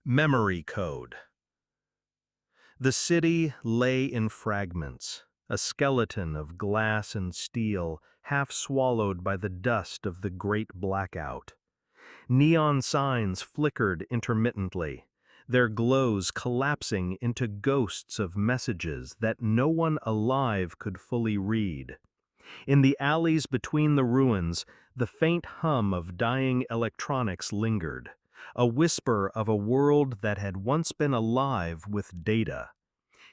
Memory code. The city lay in fragments, a skeleton of glass and steel, half swallowed by the dust of the Great Blackout. Neon signs flickered intermittently, their glows collapsing into ghosts of messages that no one alive could fully read. In the alleys between the ruins, the faint hum of dying electronics lingered, a whisper of a world that had once been alive with data.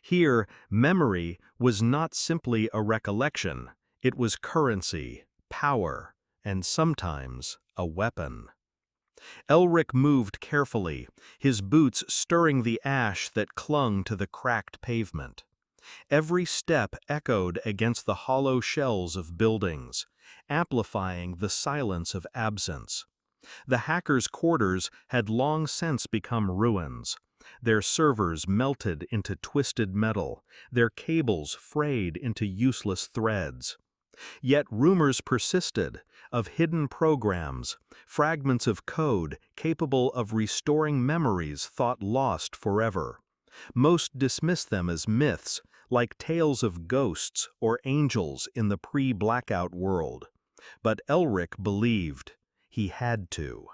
Here, memory was not simply a recollection, it was currency, power, and sometimes a weapon. Elric moved carefully, his boots stirring the ash that clung to the cracked pavement. Every step echoed against the hollow shells of buildings, amplifying the silence of absence. The hackers' quarters had long since become ruins, their servers melted into twisted metal, their cables frayed into useless threads. Yet rumors persisted of hidden programs, fragments of code capable of restoring memories thought lost forever. Most dismissed them as myths, like tales of ghosts or angels in the pre-blackout world. But Elric believed he had to.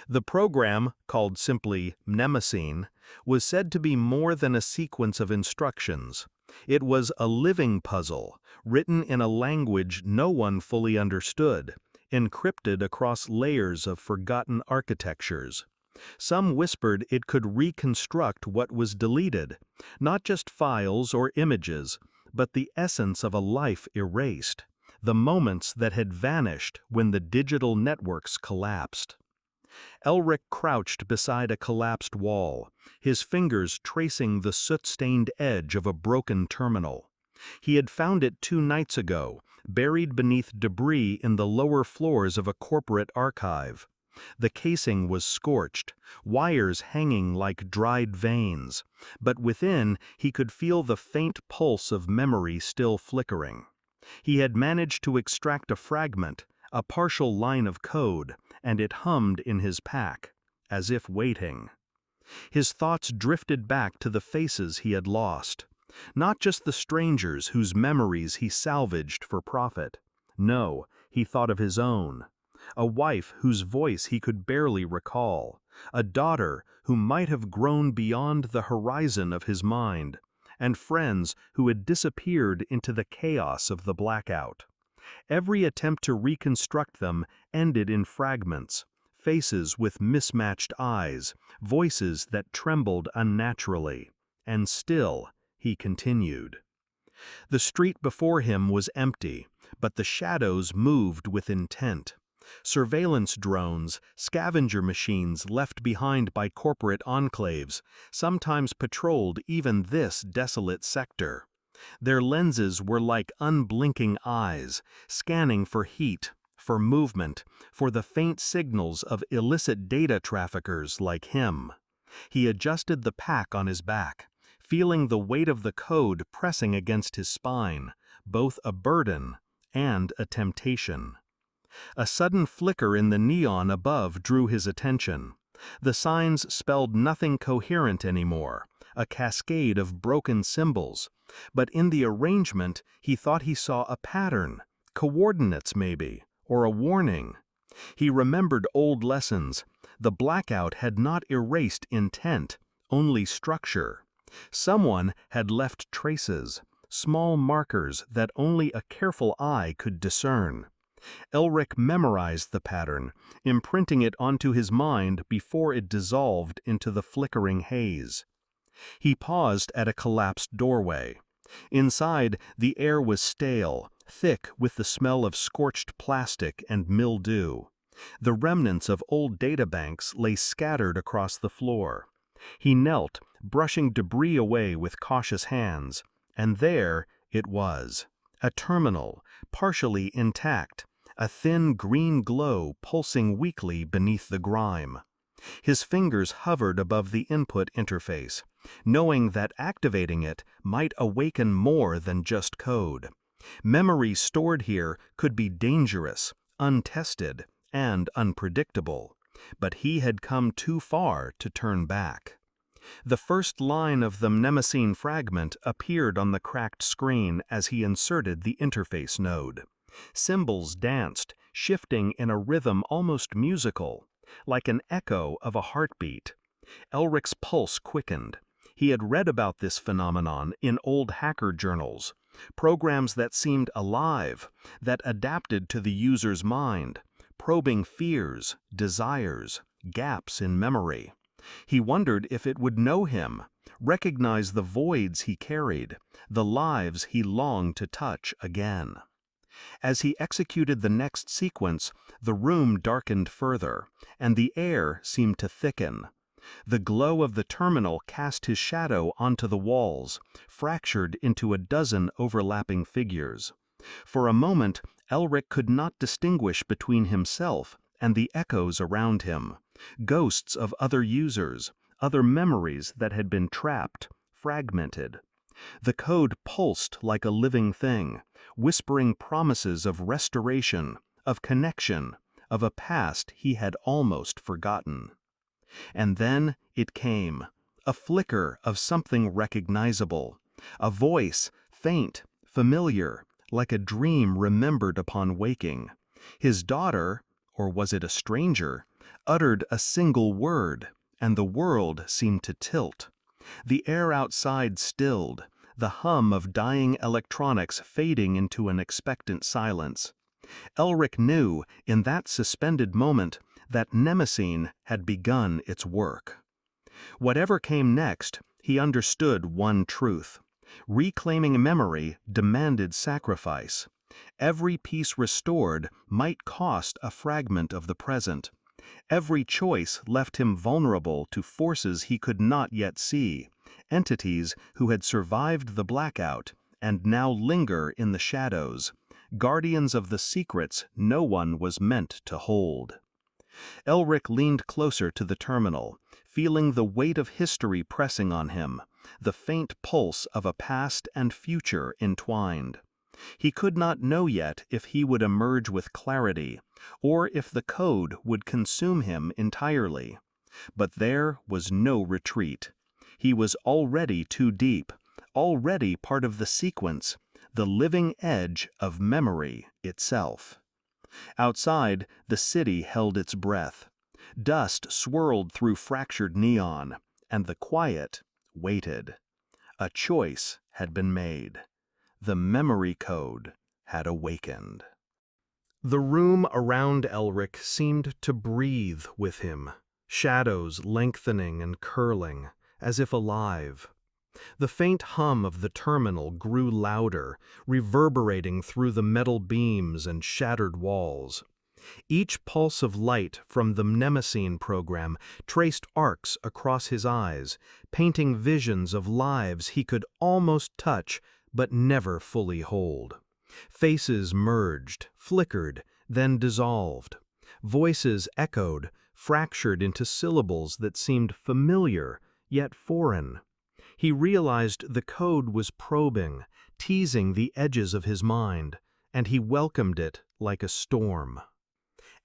The program, called simply Mnemosyne, was said to be more than a sequence of instructions. It was a living puzzle, written in a language no one fully understood, encrypted across layers of forgotten architectures. Some whispered it could reconstruct what was deleted, not just files or images, but the essence of a life erased, the moments that had vanished when the digital networks collapsed. Elric crouched beside a collapsed wall, his fingers tracing the soot-stained edge of a broken terminal. He had found it 2 nights ago, buried beneath debris in the lower floors of a corporate archive. The casing was scorched, wires hanging like dried veins, but within he could feel the faint pulse of memory still flickering. He had managed to extract a fragment, a partial line of code, and it hummed in his pack, as if waiting. His thoughts drifted back to the faces he had lost. Not just the strangers whose memories he salvaged for profit. No, he thought of his own. A wife whose voice he could barely recall. A daughter who might have grown beyond the horizon of his mind. And friends who had disappeared into the chaos of the blackout. Every attempt to reconstruct them ended in fragments, faces with mismatched eyes, voices that trembled unnaturally. And still, he continued. The street before him was empty, but the shadows moved with intent. Surveillance drones, scavenger machines left behind by corporate enclaves, sometimes patrolled even this desolate sector. Their lenses were like unblinking eyes, scanning for heat, for movement, for the faint signals of illicit data traffickers like him. He adjusted the pack on his back, feeling the weight of the code pressing against his spine, both a burden and a temptation. A sudden flicker in the neon above drew his attention. The signs spelled nothing coherent anymore, a cascade of broken symbols. But in the arrangement, he thought he saw a pattern, coordinates maybe, or a warning. He remembered old lessons. The blackout had not erased intent, only structure. Someone had left traces, small markers that only a careful eye could discern. Elric memorized the pattern, imprinting it onto his mind before it dissolved into the flickering haze. He paused at a collapsed doorway. Inside, the air was stale, thick with the smell of scorched plastic and mildew. The remnants of old databanks lay scattered across the floor. He knelt, brushing debris away with cautious hands, and there it was. A terminal, partially intact, a thin green glow pulsing weakly beneath the grime. His fingers hovered above the input interface, knowing that activating it might awaken more than just code. Memory stored here could be dangerous, untested, and unpredictable. but he had come too far to turn back. The first line of the Mnemosyne fragment appeared on the cracked screen as he inserted the interface node. Symbols danced, shifting in a rhythm almost musical, like an echo of a heartbeat. Elric's pulse quickened. He had read about this phenomenon in old hacker journals, programs that seemed alive, that adapted to the user's mind, probing fears, desires, gaps in memory. He wondered if it would know him, recognize the voids he carried, the lives he longed to touch again. As he executed the next sequence, the room darkened further, and the air seemed to thicken. The glow of the terminal cast his shadow onto the walls, fractured into a dozen overlapping figures. For a moment, Elric could not distinguish between himself and the echoes around him, ghosts of other users, other memories that had been trapped, fragmented. The code pulsed like a living thing, whispering promises of restoration, of connection, of a past he had almost forgotten. And then it came, a flicker of something recognizable, a voice, faint, familiar, like a dream remembered upon waking. His daughter, or was it a stranger, uttered a single word, and the world seemed to tilt. The air outside stilled, the hum of dying electronics fading into an expectant silence. Elric knew, in that suspended moment, that Mnemosyne had begun its work. Whatever came next, he understood one truth. Reclaiming memory demanded sacrifice. Every piece restored might cost a fragment of the present. Every choice left him vulnerable to forces he could not yet see, entities who had survived the blackout and now linger in the shadows, guardians of the secrets no one was meant to hold. Elric leaned closer to the terminal, feeling the weight of history pressing on him, the faint pulse of a past and future entwined. He could not know yet if he would emerge with clarity, or if the code would consume him entirely. But there was no retreat. He was already too deep, already part of the sequence, the living edge of memory itself. Outside, the city held its breath. Dust swirled through fractured neon, and the quiet waited. A choice had been made. The memory code had awakened. The room around Elric seemed to breathe with him, shadows lengthening and curling, as if alive. The faint hum of the terminal grew louder, reverberating through the metal beams and shattered walls. Each pulse of light from the Mnemosyne program traced arcs across his eyes, painting visions of lives he could almost touch but never fully hold. Faces merged, flickered, then dissolved. Voices echoed, fractured into syllables that seemed familiar, yet foreign. He realized the code was probing, teasing the edges of his mind, and he welcomed it like a storm.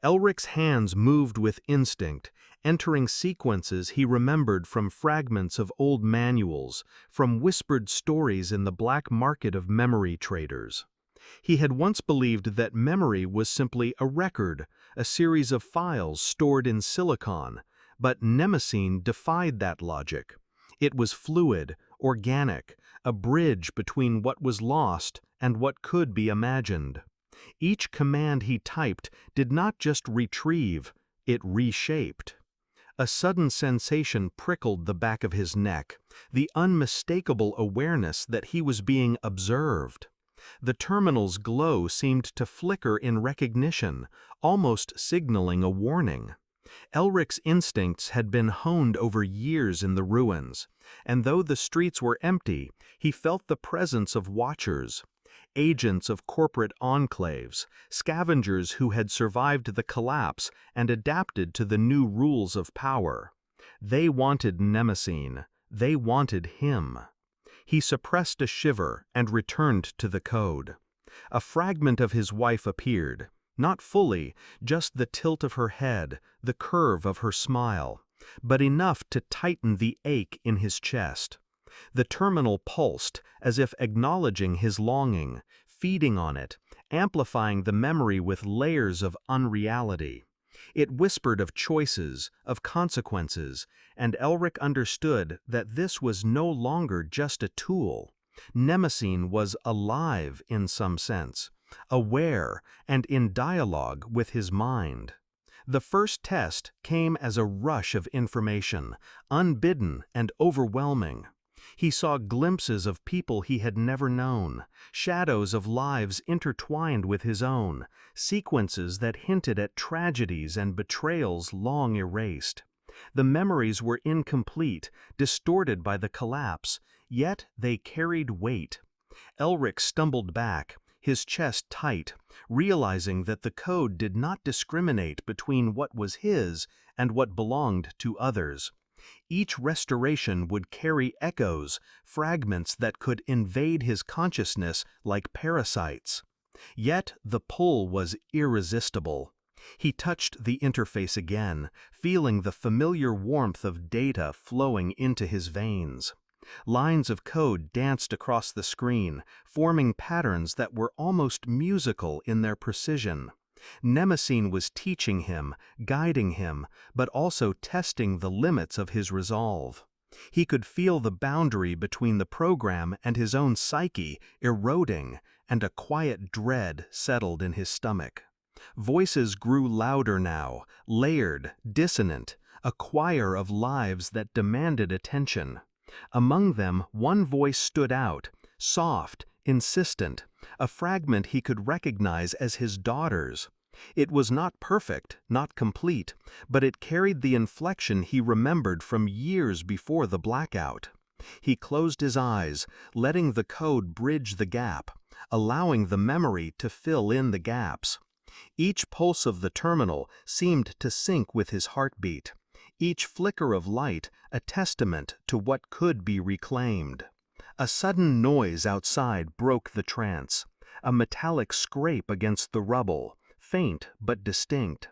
Elric's hands moved with instinct, entering sequences he remembered from fragments of old manuals, from whispered stories in the black market of memory traders. He had once believed that memory was simply a record, a series of files stored in silicon, but Mnemosyne defied that logic. It was fluid, organic, a bridge between what was lost and what could be imagined. Each command he typed did not just retrieve, it reshaped. A sudden sensation prickled the back of his neck, the unmistakable awareness that he was being observed. The terminal's glow seemed to flicker in recognition, almost signaling a warning. Elric's instincts had been honed over years in the ruins, and though the streets were empty, he felt the presence of watchers, agents of corporate enclaves, scavengers who had survived the collapse and adapted to the new rules of power. They wanted Mnemosyne. They wanted him. He suppressed a shiver and returned to the code. A fragment of his wife appeared, Not fully, just the tilt of her head, the curve of her smile, but enough to tighten the ache in his chest. The terminal pulsed, as if acknowledging his longing, feeding on it, amplifying the memory with layers of unreality. It whispered of choices, of consequences, and Elric understood that this was no longer just a tool. Mnemosyne was alive in some sense, aware and in dialogue with his mind. The first test came as a rush of information, unbidden and overwhelming. He saw glimpses of people he had never known, shadows of lives intertwined with his own, sequences that hinted at tragedies and betrayals long erased. The memories were incomplete, distorted by the collapse, yet they carried weight. Elric stumbled back, his chest tight, realizing that the code did not discriminate between what was his and what belonged to others. Each restoration would carry echoes, fragments that could invade his consciousness like parasites. Yet the pull was irresistible. He touched the interface again, feeling the familiar warmth of data flowing into his veins. Lines of code danced across the screen, forming patterns that were almost musical in their precision. Mnemosyne was teaching him, guiding him, but also testing the limits of his resolve. He could feel the boundary between the program and his own psyche eroding, and a quiet dread settled in his stomach. Voices grew louder now, layered, dissonant, a choir of lives that demanded attention. Among them, one voice stood out, soft, insistent, a fragment he could recognize as his daughter's. It was not perfect, not complete, but it carried the inflection he remembered from years before the blackout. He closed his eyes, letting the code bridge the gap, allowing the memory to fill in the gaps. Each pulse of the terminal seemed to sync with his heartbeat, each flicker of light a testament to what could be reclaimed. A sudden noise outside broke the trance, a metallic scrape against the rubble, faint but distinct.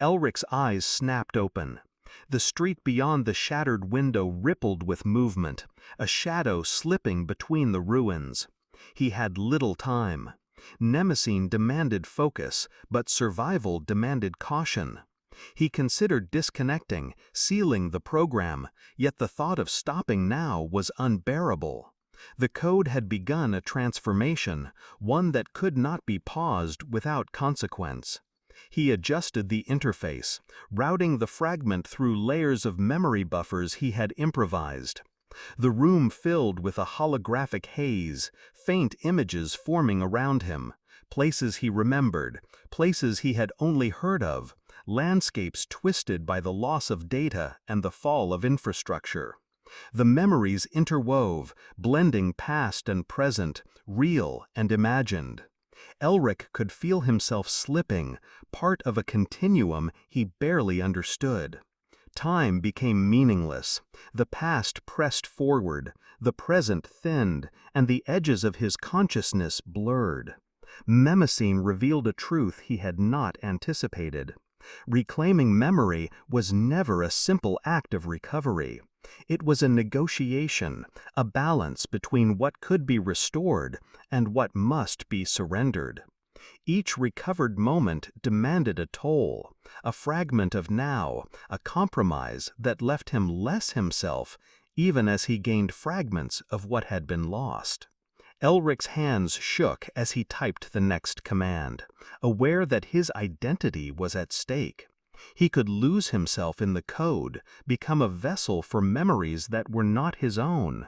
Elric's eyes snapped open. The street beyond the shattered window rippled with movement, a shadow slipping between the ruins. He had little time. Mnemosyne demanded focus, but survival demanded caution. He considered disconnecting, sealing the program, yet the thought of stopping now was unbearable. The code had begun a transformation, one that could not be paused without consequence. He adjusted the interface, routing the fragment through layers of memory buffers he had improvised. The room filled with a holographic haze, faint images forming around him, places he remembered, places he had only heard of, landscapes twisted by the loss of data and the fall of infrastructure. The memories interwove, blending past and present, real and imagined. Elric could feel himself slipping, part of a continuum he barely understood. Time became meaningless. The past pressed forward, the present thinned, and the edges of his consciousness blurred. Mnemosyne revealed a truth he had not anticipated. Reclaiming memory was never a simple act of recovery. It was a negotiation, a balance between what could be restored and what must be surrendered. Each recovered moment demanded a toll, a fragment of now, a compromise that left him less himself, even as he gained fragments of what had been lost. Elric's hands shook as he typed the next command, aware that his identity was at stake. He could lose himself in the code, become a vessel for memories that were not his own.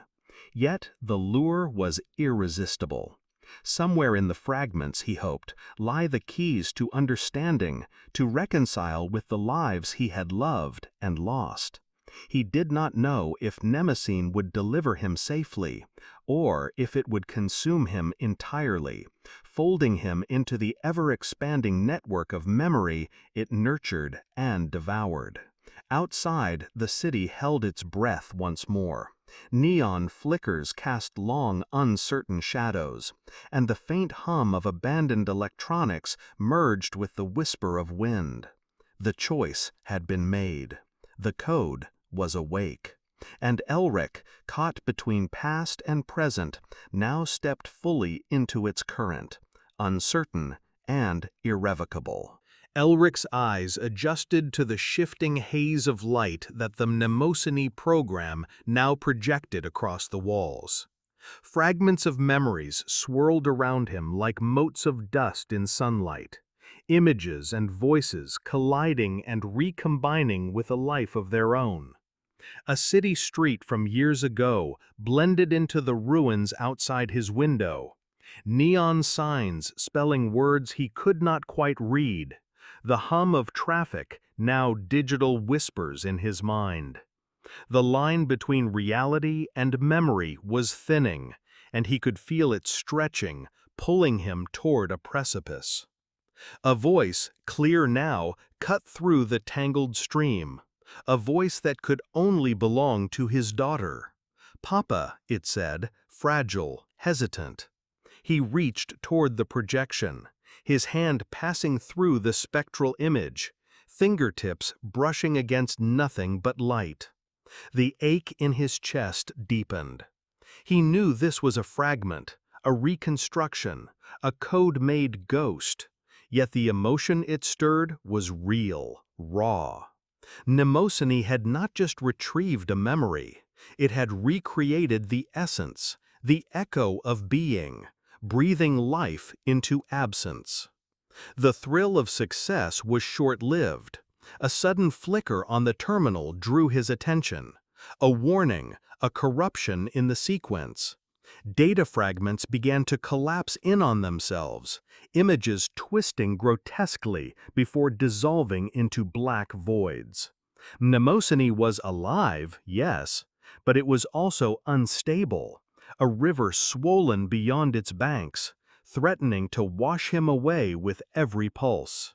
Yet the lure was irresistible. Somewhere in the fragments, he hoped, lie the keys to understanding, to reconcile with the lives he had loved and lost. He did not know if Mnemosyne would deliver him safely, or if it would consume him entirely, folding him into the ever-expanding network of memory it nurtured and devoured. Outside, the city held its breath once more. Neon flickers cast long, uncertain shadows, and the faint hum of abandoned electronics merged with the whisper of wind. The choice had been made. The code was awake. And Elric, caught between past and present, now stepped fully into its current, uncertain and irrevocable. Elric's eyes adjusted to the shifting haze of light that the Mnemosyne program now projected across the walls. Fragments of memories swirled around him like motes of dust in sunlight, images and voices colliding and recombining with a life of their own. A city street from years ago blended into the ruins outside his window. Neon signs spelling words he could not quite read. The hum of traffic, now digital whispers in his mind. The line between reality and memory was thinning, and he could feel it stretching, pulling him toward a precipice. A voice, clear now, cut through the tangled stream. A voice that could only belong to his daughter. "Papa," it said, fragile, hesitant. He reached toward the projection, his hand passing through the spectral image, fingertips brushing against nothing but light. The ache in his chest deepened. He knew this was a fragment, a reconstruction, a code-made ghost, yet the emotion it stirred was real, raw. Mnemosyne had not just retrieved a memory, it had recreated the essence, the echo of being, breathing life into absence. The thrill of success was short-lived. A sudden flicker on the terminal drew his attention. A warning, a corruption in the sequence. Data fragments began to collapse in on themselves, images twisting grotesquely before dissolving into black voids. Mnemosyne was alive, yes, but it was also unstable, a river swollen beyond its banks, threatening to wash him away with every pulse.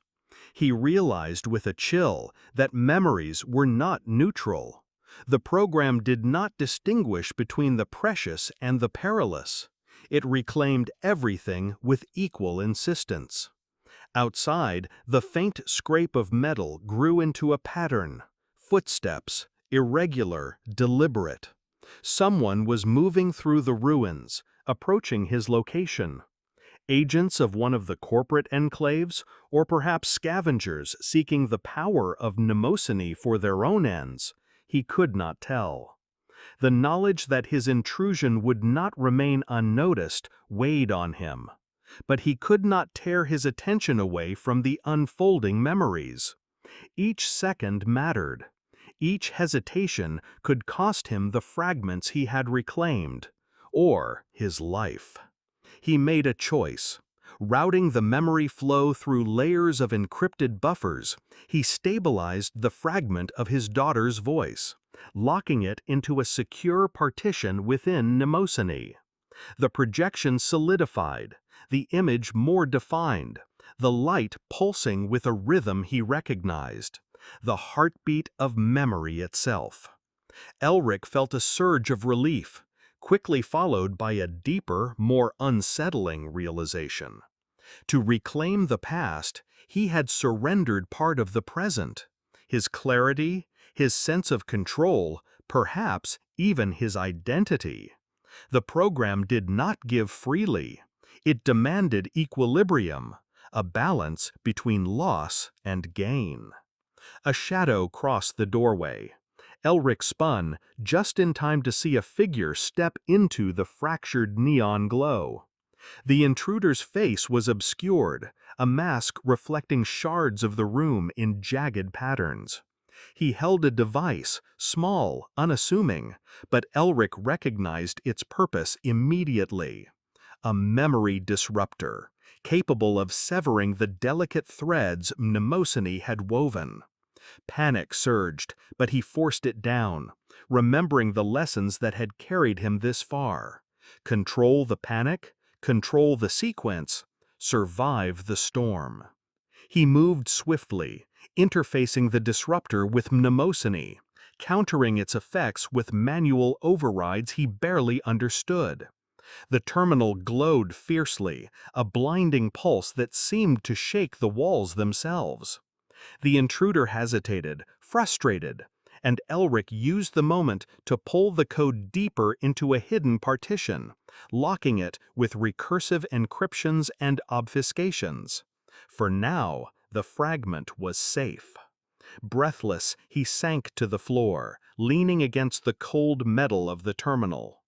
He realized with a chill that memories were not neutral. The program did not distinguish between the precious and the perilous. It reclaimed everything with equal insistence. Outside, the faint scrape of metal grew into a pattern. Footsteps, irregular, deliberate. Someone was moving through the ruins, approaching his location. Agents of one of the corporate enclaves, or perhaps scavengers seeking the power of Mnemosyne for their own ends. He could not tell. The knowledge that his intrusion would not remain unnoticed weighed on him. But he could not tear his attention away from the unfolding memories. Each second mattered. Each hesitation could cost him the fragments he had reclaimed, or his life. He made a choice. Routing the memory flow through layers of encrypted buffers, he stabilized the fragment of his daughter's voice, locking it into a secure partition within Mnemosyne. The projection solidified, the image more defined, the light pulsing with a rhythm he recognized, the heartbeat of memory itself. Elric felt a surge of relief, quickly followed by a deeper, more unsettling realization. To reclaim the past, he had surrendered part of the present, his clarity, his sense of control, perhaps even his identity. The program did not give freely. It demanded equilibrium, a balance between loss and gain. A shadow crossed the doorway. Elric spun, just in time to see a figure step into the fractured neon glow. The intruder's face was obscured, a mask reflecting shards of the room in jagged patterns. He held a device, small, unassuming, but Elric recognized its purpose immediately. A memory disruptor, capable of severing the delicate threads Mnemosyne had woven. Panic surged, but he forced it down, remembering the lessons that had carried him this far. Control the panic, control the sequence, survive the storm. He moved swiftly, interfacing the disruptor with Mnemosyne, countering its effects with manual overrides he barely understood. The terminal glowed fiercely, a blinding pulse that seemed to shake the walls themselves. The intruder hesitated, frustrated, and Elric used the moment to pull the code deeper into a hidden partition, locking it with recursive encryptions and obfuscations. For now, the fragment was safe. Breathless, he sank to the floor, leaning against the cold metal of the terminal.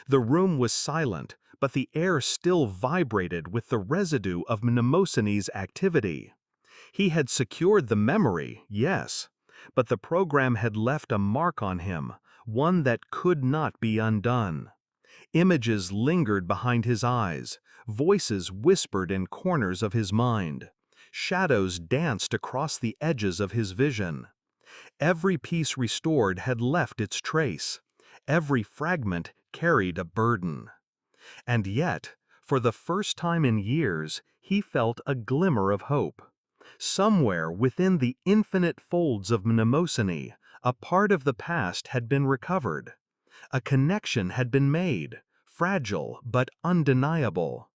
The room was silent, but the air still vibrated with the residue of Mnemosyne's activity. He had secured the memory, yes, but the program had left a mark on him, one that could not be undone. Images lingered behind his eyes, voices whispered in corners of his mind. Shadows danced across the edges of his vision. Every piece restored had left its trace. Every fragment carried a burden. And yet, for the first time in years, he felt a glimmer of hope. Somewhere within the infinite folds of Mnemosyne, a part of the past had been recovered. A connection had been made, fragile but undeniable.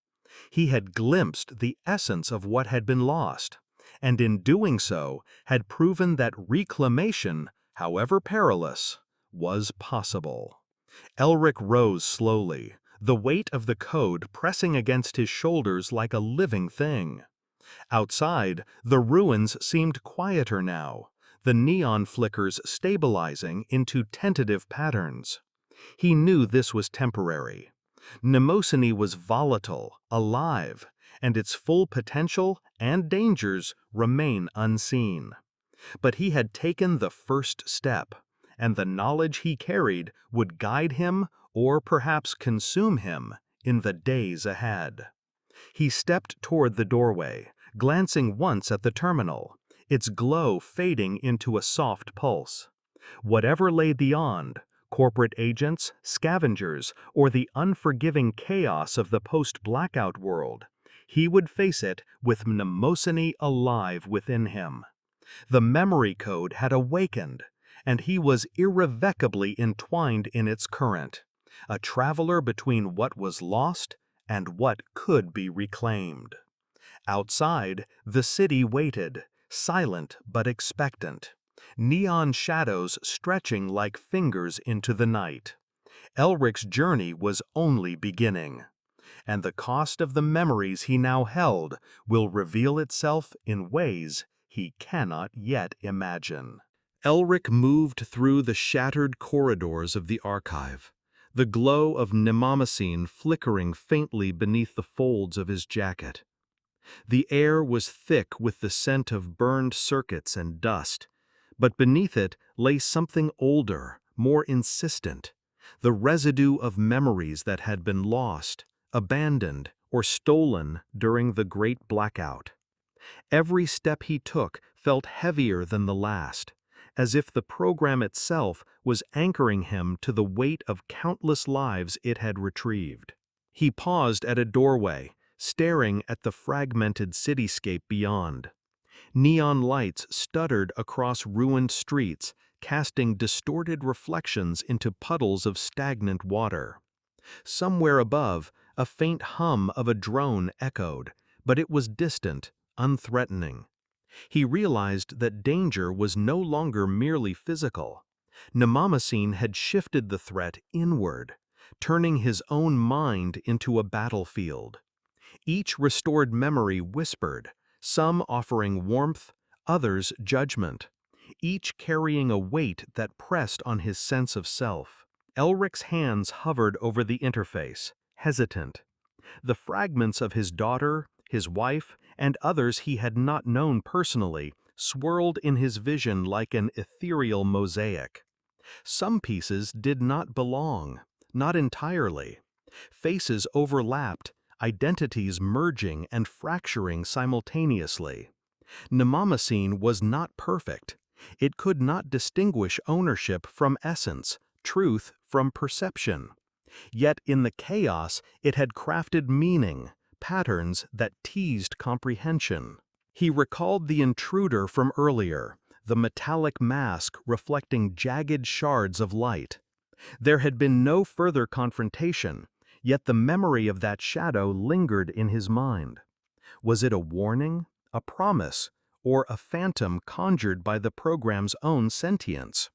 He had glimpsed the essence of what had been lost, and in doing so had proven that reclamation, however perilous, was possible. Elric rose slowly, the weight of the code pressing against his shoulders like a living thing. Outside, the ruins seemed quieter now, the neon flickers stabilizing into tentative patterns. He knew this was temporary. Mnemosyne was volatile, alive, and its full potential and dangers remain unseen. But he had taken the first step, and the knowledge he carried would guide him or perhaps consume him in the days ahead. He stepped toward the doorway, glancing once at the terminal, its glow fading into a soft pulse. Whatever lay beyond, corporate agents, scavengers, or the unforgiving chaos of the post-blackout world, he would face it with Mnemosyne alive within him. The memory code had awakened, and he was irrevocably entwined in its current, a traveler between what was lost and what could be reclaimed. Outside, the city waited, silent but expectant, neon shadows stretching like fingers into the night. Elric's journey was only beginning, and the cost of the memories he now held will reveal itself in ways he cannot yet imagine. Elric moved through the shattered corridors of the archive, the glow of Mnemosyne flickering faintly beneath the folds of his jacket. The air was thick with the scent of burned circuits and dust, but beneath it lay something older, more insistent, the residue of memories that had been lost, abandoned, or stolen during the Great Blackout. Every step he took felt heavier than the last, as if the program itself was anchoring him to the weight of countless lives it had retrieved. He paused at a doorway, staring at the fragmented cityscape beyond. Neon lights stuttered across ruined streets, casting distorted reflections into puddles of stagnant water. Somewhere above, a faint hum of a drone echoed, but it was distant, unthreatening. He realized that danger was no longer merely physical. Mnemosyne had shifted the threat inward, turning his own mind into a battlefield. Each restored memory whispered, some offering warmth, others judgment, each carrying a weight that pressed on his sense of self. Elric's hands hovered over the interface, hesitant. The fragments of his daughter, his wife, and others he had not known personally swirled in his vision like an ethereal mosaic. Some pieces did not belong, not entirely. Faces overlapped, identities merging and fracturing simultaneously. Mnemosyne was not perfect. It could not distinguish ownership from essence, truth from perception. Yet in the chaos it had crafted meaning, patterns that teased comprehension. He recalled the intruder from earlier, the metallic mask reflecting jagged shards of light. There had been no further confrontation, yet the memory of that shadow lingered in his mind. Was it a warning, a promise, or a phantom conjured by the program's own sentience?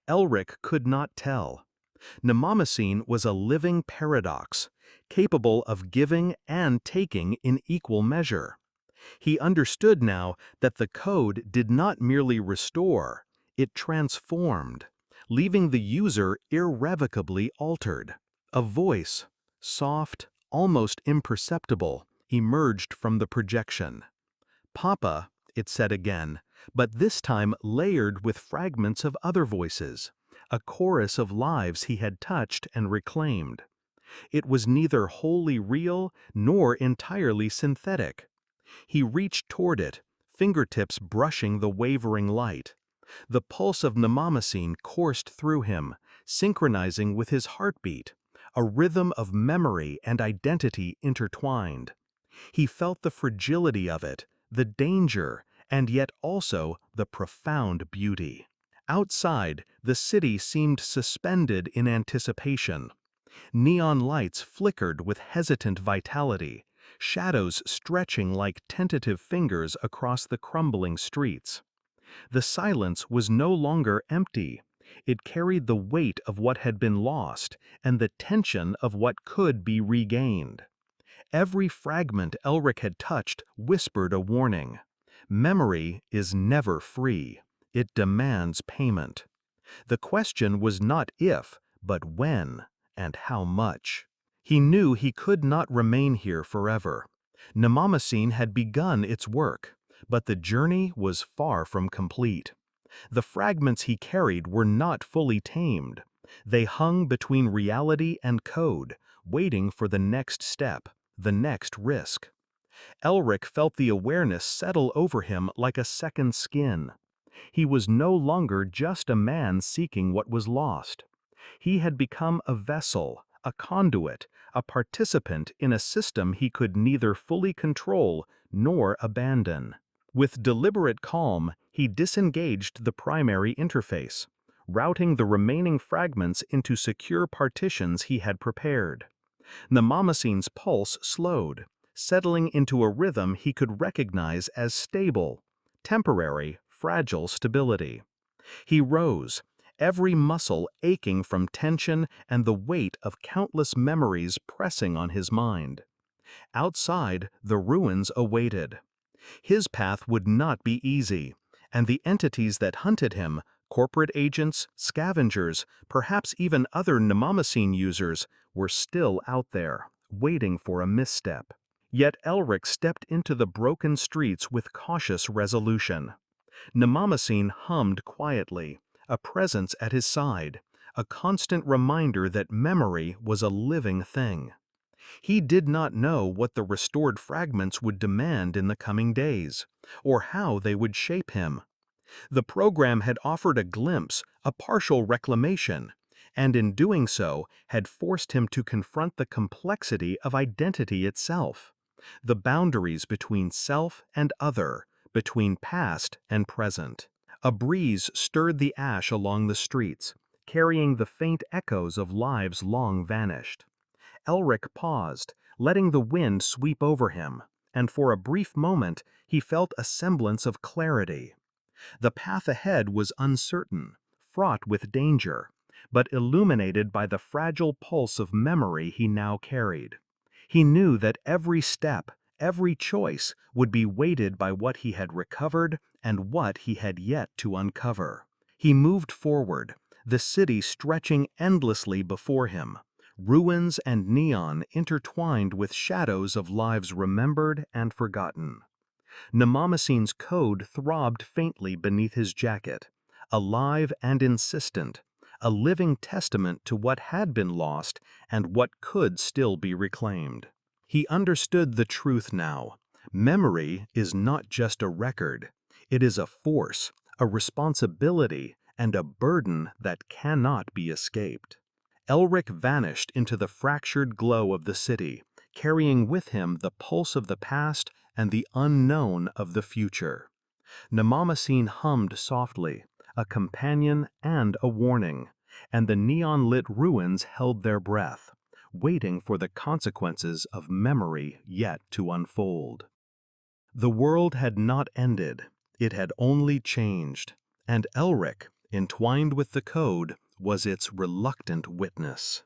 Elric could not tell. Nemomycene was a living paradox, capable of giving and taking in equal measure. He understood now that the code did not merely restore, it transformed, leaving the user irrevocably altered. A voice, soft, almost imperceptible, emerged from the projection. "Papa," it said again, but this time layered with fragments of other voices, a chorus of lives he had touched and reclaimed. It was neither wholly real nor entirely synthetic. He reached toward it, fingertips brushing the wavering light. The pulse of Nemomycene coursed through him, synchronizing with his heartbeat, a rhythm of memory and identity intertwined. He felt the fragility of it, the danger, and yet also the profound beauty. Outside, the city seemed suspended in anticipation. Neon lights flickered with hesitant vitality, shadows stretching like tentative fingers across the crumbling streets. The silence was no longer empty. It carried the weight of what had been lost and the tension of what could be regained. Every fragment Elric had touched whispered a warning. Memory is never free. It demands payment. The question was not if, but when, and how much. He knew he could not remain here forever. Nemomycene had begun its work, but the journey was far from complete. The fragments he carried were not fully tamed. They hung between reality and code, waiting for the next step, the next risk. Elric felt the awareness settle over him like a second skin. He was no longer just a man seeking what was lost. He had become a vessel, a conduit, a participant in a system he could neither fully control nor abandon. With deliberate calm, he disengaged the primary interface, routing the remaining fragments into secure partitions he had prepared. Nemomycene's pulse slowed, settling into a rhythm he could recognize as stable, temporary, fragile stability. He rose, every muscle aching from tension and the weight of countless memories pressing on his mind. Outside, the ruins awaited. His path would not be easy, and the entities that hunted him, corporate agents, scavengers, perhaps even other Nemomycene users, were still out there, waiting for a misstep. Yet Elric stepped into the broken streets with cautious resolution. Nemomycene hummed quietly, a presence at his side, a constant reminder that memory was a living thing. He did not know what the restored fragments would demand in the coming days, or how they would shape him. The program had offered a glimpse, a partial reclamation, and in doing so had forced him to confront the complexity of identity itself, the boundaries between self and other, between past and present. A breeze stirred the ash along the streets, carrying the faint echoes of lives long vanished. Elric paused, letting the wind sweep over him, and for a brief moment he felt a semblance of clarity. The path ahead was uncertain, fraught with danger, but illuminated by the fragile pulse of memory he now carried. He knew that every step, every choice would be weighted by what he had recovered and what he had yet to uncover. He moved forward, the city stretching endlessly before him, ruins and neon intertwined with shadows of lives remembered and forgotten. Nemomycene's code throbbed faintly beneath his jacket, alive and insistent, a living testament to what had been lost and what could still be reclaimed. He understood the truth now. Memory is not just a record. It is a force, a responsibility, and a burden that cannot be escaped. Elric vanished into the fractured glow of the city, carrying with him the pulse of the past and the unknown of the future. Nemomacine hummed softly, a companion and a warning, and the neon-lit ruins held their breath, waiting for the consequences of memory yet to unfold. The world had not ended, it had only changed, and Elric, entwined with the code, was its reluctant witness.